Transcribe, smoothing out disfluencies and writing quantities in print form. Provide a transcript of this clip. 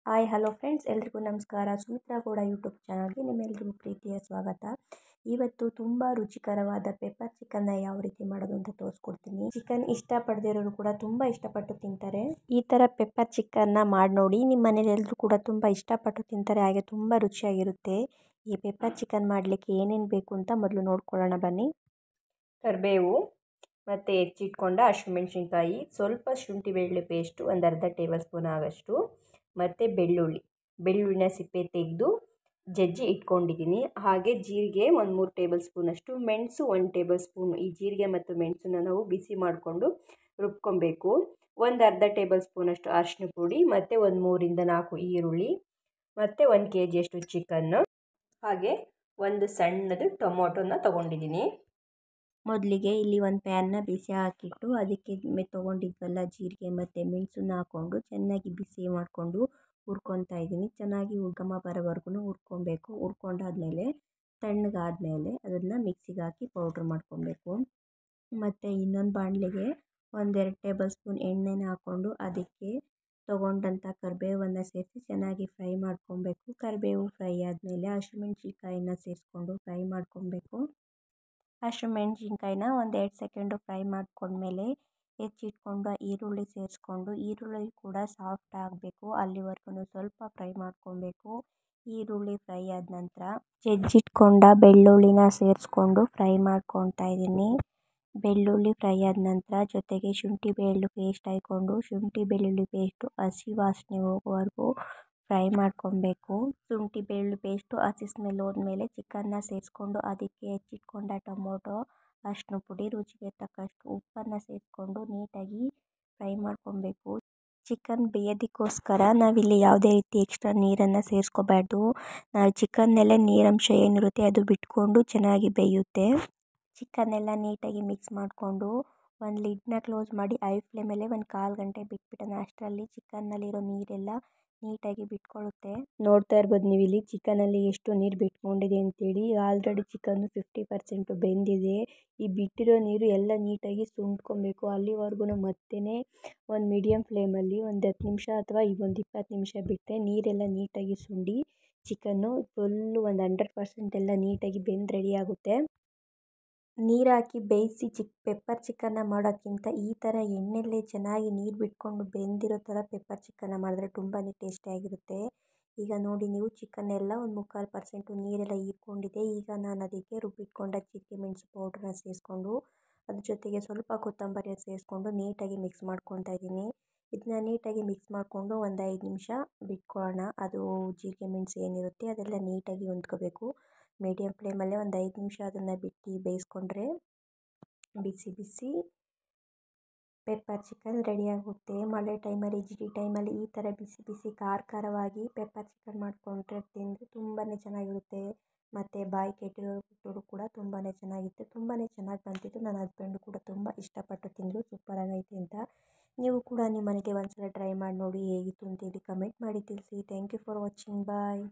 Hi hello friends, ಎಲ್ರಿಗೂ ನಮಸ್ಕಾರ. Sumitra Gowda YouTube ಚಾನಲ್ಗೆ ನಿಮ್ಮೆಲ್ಲರಿಗೂ ಪ್ರೀತಿಯ ಸ್ವಾಗತ. ಇವತ್ತು ತುಂಬ ರುಚಿಕರವಾದ ಪೆಪ್ಪರ್ ಚಿಕನ್ನ ಯಾವ ರೀತಿ ಮಾಡೋದು ಅಂತ ತೋರಿಸ್ಕೊಡ್ತೀನಿ. ಚಿಕನ್ ಇಷ್ಟಪಡದಿರೋರು ಕೂಡ ತುಂಬ ಇಷ್ಟಪಟ್ಟು ತಿಂತಾರೆ. ಈ ಥರ ಪೆಪ್ಪರ್ ಚಿಕನ್ನ ಮಾಡಿ ನೋಡಿ, ನಿಮ್ಮ ಮನೇಲಿ ಎಲ್ಲರೂ ಕೂಡ ತುಂಬ ಇಷ್ಟಪಟ್ಟು ತಿಂತಾರೆ, ಹಾಗೆ ತುಂಬ ರುಚಿಯಾಗಿರುತ್ತೆ. ಈ ಪೆಪ್ಪರ್ ಚಿಕನ್ ಮಾಡಲಿಕ್ಕೆ ಏನೇನು ಬೇಕು ಅಂತ ಮೊದಲು ನೋಡ್ಕೊಳ್ಳೋಣ ಬನ್ನಿ. ಕರಿಬೇವು ಮತ್ತು ಹೆಚ್ಚಿಟ್ಕೊಂಡ ಹಸಿಮೆಣ್ಸಿನ್ಕಾಯಿ, ಸ್ವಲ್ಪ ಶುಂಠಿ ಬೆಳ್ಳುಳ್ಳಿ ಪೇಸ್ಟು, ಒಂದು ಅರ್ಧ ಟೇಬಲ್ ಸ್ಪೂನ್ ಆಗೋಷ್ಟು, ಮತ್ತು ಬೆಳ್ಳುಳ್ಳಿನ ಸಿಪ್ಪೆ ತೆಗೆದು ಜಜ್ಜಿ ಇಟ್ಕೊಂಡಿದ್ದೀನಿ. ಹಾಗೆ ಜೀರಿಗೆ ಒಂದು 3 ಟೇಬಲ್ ಸ್ಪೂನಷ್ಟು, ಮೆಣಸು 1 ಟೇಬಲ್ ಸ್ಪೂನ್. ಈ ಜೀರಿಗೆ ಮತ್ತು ಮೆಣಸನ್ನು ನಾವು ಬಿಸಿ ಮಾಡಿಕೊಂಡು ರುಬ್ಕೊಬೇಕು. ಒಂದು ಅರ್ಧ ಟೇಬಲ್ ಸ್ಪೂನಷ್ಟು ಅರಿಶಿನ ಪುಡಿ, ಮತ್ತು ಒಂದು 3ರಿಂದ 4 ಈರುಳ್ಳಿ, ಮತ್ತು 1 kg ಚಿಕನ್ನು, ಹಾಗೆ ಒಂದು ಸಣ್ಣದು ಟೊಮೊಟೊನ ತೊಗೊಂಡಿದ್ದೀನಿ. ಮೊದಲಿಗೆ ಇಲ್ಲಿ ಒಂದು ಪ್ಯಾನ್ನ ಬಿಸಿ ಹಾಕಿಟ್ಟು ಅದಕ್ಕೆ ತೊಗೊಂಡಿದ್ವಲ್ಲ ಜೀರಿಗೆ ಮತ್ತು ಮೆಣಸನ್ನ ಹಾಕ್ಕೊಂಡು ಚೆನ್ನಾಗಿ ಬಿಸಿ ಮಾಡಿಕೊಂಡು ಹುರ್ಕೊತಾ ಇದ್ದೀನಿ. ಚೆನ್ನಾಗಿ ಘಮ ಬರೋವರೆಗೂ ಹುರ್ಕೊಬೇಕು. ಹುರ್ಕೊಂಡಾದ್ಮೇಲೆ ತಣ್ಣಗಾದ್ಮೇಲೆ ಅದನ್ನು ಮಿಕ್ಸಿಗೆ ಹಾಕಿ ಪೌಡ್ರ್ ಮಾಡ್ಕೊಬೇಕು. ಮತ್ತು ಇನ್ನೊಂದು ಬಾಣಲೆಗೆ 1-2 ಟೇಬಲ್ ಸ್ಪೂನ್ ಎಣ್ಣೆನ ಹಾಕ್ಕೊಂಡು ಅದಕ್ಕೆ ತೊಗೊಂಡಂಥ ಕರಿಬೇವನ್ನು ಸೇರಿಸಿ ಚೆನ್ನಾಗಿ ಫ್ರೈ ಮಾಡ್ಕೊಬೇಕು. ಕರಿಬೇವು ಫ್ರೈ ಆದಮೇಲೆ ಹಸಿಮೆಣ್ಸಿನ್ಕಾಯಿನ ಸೇರಿಸ್ಕೊಂಡು ಫ್ರೈ ಮಾಡ್ಕೊಬೇಕು. ಹಸಿಮೆಣ್ಸಿನ್ಕಾಯಿನ 1-2 ಸೆಕೆಂಡು ಫ್ರೈ ಮಾಡ್ಕೊಂಡ್ಮೇಲೆ ಹೆಚ್ಚಿಟ್ಕೊಂಡು ಈರುಳ್ಳಿ ಸೇರಿಸ್ಕೊಂಡು ಈರುಳ್ಳಿ ಕೂಡ ಸಾಫ್ಟ್ ಆಗಬೇಕು, ಅಲ್ಲಿವರೆಗೂ ಸ್ವಲ್ಪ ಫ್ರೈ ಮಾಡ್ಕೊಬೇಕು. ಈರುಳ್ಳಿ ಫ್ರೈ ಆದ ನಂತರ ಜಜ್ಜಿಟ್ಕೊಂಡ ಬೆಳ್ಳುಳ್ಳಿನ ಸೇರಿಸ್ಕೊಂಡು ಫ್ರೈ ಮಾಡ್ಕೊತಾ ಇದ್ದೀನಿ. ಬೆಳ್ಳುಳ್ಳಿ ಫ್ರೈ ಆದ ನಂತರ ಜೊತೆಗೆ ಶುಂಠಿ ಬೆಳ್ಳುಳ್ಳಿ ಪೇಸ್ಟ್ ಹಾಕ್ಕೊಂಡು ಶುಂಠಿ ಬೆಳ್ಳುಳ್ಳಿ ಪೇಸ್ಟು ಹಸಿ ವಾಸನೆ ಹೋಗುವವರೆಗೂ ಫ್ರೈ ಮಾಡ್ಕೊಬೇಕು. ಶುಂಠಿ ಬೆಳ್ಳುಳ್ಳಿ ಪೇಸ್ಟು ಹಸಿ ಸ್ಮೆಲ್ ಹೋದ್ಮೇಲೆ ಚಿಕನ್ನ ಸೇರಿಸ್ಕೊಂಡು ಅದಕ್ಕೆ ಹೆಚ್ಚಿಟ್ಕೊಂಡ ಟೊಮೊಟೊ, ಅರಿಶಿನ ಪುಡಿ, ರುಚಿಗೆ ತಕ್ಕಷ್ಟು ಉಪ್ಪನ್ನು ಸೇರಿಸ್ಕೊಂಡು ನೀಟಾಗಿ ಫ್ರೈ ಮಾಡ್ಕೊಬೇಕು. ಚಿಕನ್ ಬೇಯೋದಕ್ಕೋಸ್ಕರ ನಾವಿಲ್ಲಿ ಯಾವುದೇ ರೀತಿ ಎಕ್ಸ್ಟ್ರಾ ನೀರನ್ನು ಸೇರಿಸ್ಕೋಬಾರ್ದು. ನಾವು ಚಿಕನ್ನಲ್ಲೇ ನೀರಂಶ ಏನಿರುತ್ತೆ ಅದು ಬಿಟ್ಕೊಂಡು ಚೆನ್ನಾಗಿ ಬೇಯುತ್ತೆ. ಚಿಕನ್ನೆಲ್ಲ ನೀಟಾಗಿ ಮಿಕ್ಸ್ ಮಾಡಿಕೊಂಡು ಒಂದು ಲಿಡ್ನ ಕ್ಲೋಸ್ ಮಾಡಿ ಐ ಫ್ಲೇಮಲ್ಲೇ ಒಂದು 1/4 ಗಂಟೆ ಬಿಟ್ಬಿಡೋಣ. ಅಷ್ಟರಲ್ಲಿ ಚಿಕನ್ನಲ್ಲಿರೋ ನೀರೆಲ್ಲ ನೀಟಾಗಿ ಬಿಟ್ಕೊಳ್ಳುತ್ತೆ. ನೋಡ್ತಾ ಇರ್ಬೋದು ನೀವು ಇಲ್ಲಿ ಚಿಕನಲ್ಲಿ ಎಷ್ಟು ನೀರು ಬಿಟ್ಕೊಂಡಿದೆ ಅಂತೇಳಿ. ಆಲ್ರೆಡಿ ಚಿಕನ್ನು 50% ಬೆಂದಿದೆ. ಈ ಬಿಟ್ಟಿರೋ ನೀರು ಎಲ್ಲ ನೀಟಾಗಿ ಸುಂಡ್ಕೊಬೇಕು. ಅಲ್ಲಿವರೆಗೂ ಮತ್ತೆ ಒಂದು ಮೀಡಿಯಮ್ ಫ್ಲೇಮಲ್ಲಿ ಒಂದು 10 ನಿಮಿಷ ಅಥವಾ ಒಂದು 20 ನಿಮಿಷ ಬಿಟ್ಟರೆ ನೀರೆಲ್ಲ ನೀಟಾಗಿ ಸುಂಡಿ ಚಿಕನ್ನು ಫುಲ್ಲು ಒಂದು 100% ಎಲ್ಲ ನೀಟಾಗಿ ಬೆಂದು ರೆಡಿ ಆಗುತ್ತೆ. ನೀರು ಹಾಕಿ ಬೇಯಿಸಿ ಪೆಪ್ಪರ್ ಚಿಕನ್ನ ಮಾಡೋಕ್ಕಿಂತ ಈ ಥರ ಎಣ್ಣೆಯಲ್ಲೇ ಚೆನ್ನಾಗಿ ನೀರು ಬಿಟ್ಕೊಂಡು ಬೆಂದಿರೋ ಥರ ಪೆಪ್ಪರ್ ಚಿಕನ್ನ ಮಾಡಿದ್ರೆ ತುಂಬಾ ಟೇಸ್ಟಿಯಾಗಿರುತ್ತೆ. ಈಗ ನೋಡಿ ನೀವು ಚಿಕನ್ನೆಲ್ಲ ಒಂದು 3/4% ನೀರೆಲ್ಲ ಹೀರ್ಕೊಂಡಿದೆ. ಈಗ ನಾನು ಅದಕ್ಕೆ ರುಬ್ಬಿಟ್ಕೊಂಡ ಜೀರಿಗೆ ಮೆಣಸು ಪೌಡ್ರನ್ನ ಸೇರಿಸ್ಕೊಂಡು ಅದ್ರ ಜೊತೆಗೆ ಸ್ವಲ್ಪ ಕೊತ್ತಂಬರಿ ಸೇರಿಸ್ಕೊಂಡು ನೀಟಾಗಿ ಮಿಕ್ಸ್ ಮಾಡ್ಕೊತಾ ಇದ್ದೀನಿ. ಇದನ್ನ ನೀಟಾಗಿ ಮಿಕ್ಸ್ ಮಾಡಿಕೊಂಡು ಒಂದು 5 ನಿಮಿಷ ಬಿಟ್ಕೊಳ್ಳೋಣ. ಅದು ಜೀರಿಗೆ ಮೆಣಸು ಏನಿರುತ್ತೆ ಅದೆಲ್ಲ ನೀಟಾಗಿ ಹೊಂದ್ಕೋಬೇಕು. ಮೀಡಿಯಮ್ ಫ್ಲೇಮಲ್ಲೇ ಒಂದು 5 ನಿಮಿಷ ಅದನ್ನು ಬಿಟ್ಟು ಬೇಯಿಸ್ಕೊಂಡ್ರೆ ಬಿಸಿ ಬಿಸಿ ಪೆಪ್ಪರ್ ಚಿಕನ್ ರೆಡಿ ಆಗುತ್ತೆ. ಮಳೆ ಟೈಮಲ್ಲಿ ಜಿಡಿ ಟೈಮಲ್ಲಿ ಈ ಥರ ಬಿಸಿ ಬಿಸಿ ಖಾರವಾಗಿ ಪೆಪ್ಪರ್ ಚಿಕನ್ ಮಾಡಿಕೊಂಡ್ರೆ ತಿಂದರೆ ತುಂಬಾ ಚೆನ್ನಾಗಿರುತ್ತೆ. ಮತ್ತು ಬಾಯಿ ಕೆಟ್ಟಿರೋರು ಕೂಡ ತುಂಬಾ ಚೆನ್ನಾಗಿತ್ತು, ತುಂಬಾ ಚೆನ್ನಾಗಿ ಬಂದಿತ್ತು. ನನ್ನ ಹಸ್ಬೆಂಡು ಕೂಡ ತುಂಬ ಇಷ್ಟಪಟ್ಟು ತಿಂದರು, ಸೂಪರಾಗೈತೆ ಅಂತ. ನೀವು ಕೂಡ ನಿಮ್ಮ ಮನೆಗೆ ಒಂದ್ಸಲ ಟ್ರೈ ಮಾಡಿ ನೋಡಿ ಹೇಗಿತ್ತು ಅಂತೇಳಿ ಕಮೆಂಟ್ ಮಾಡಿ ತಿಳಿಸಿ. Thank you for watching. Bye.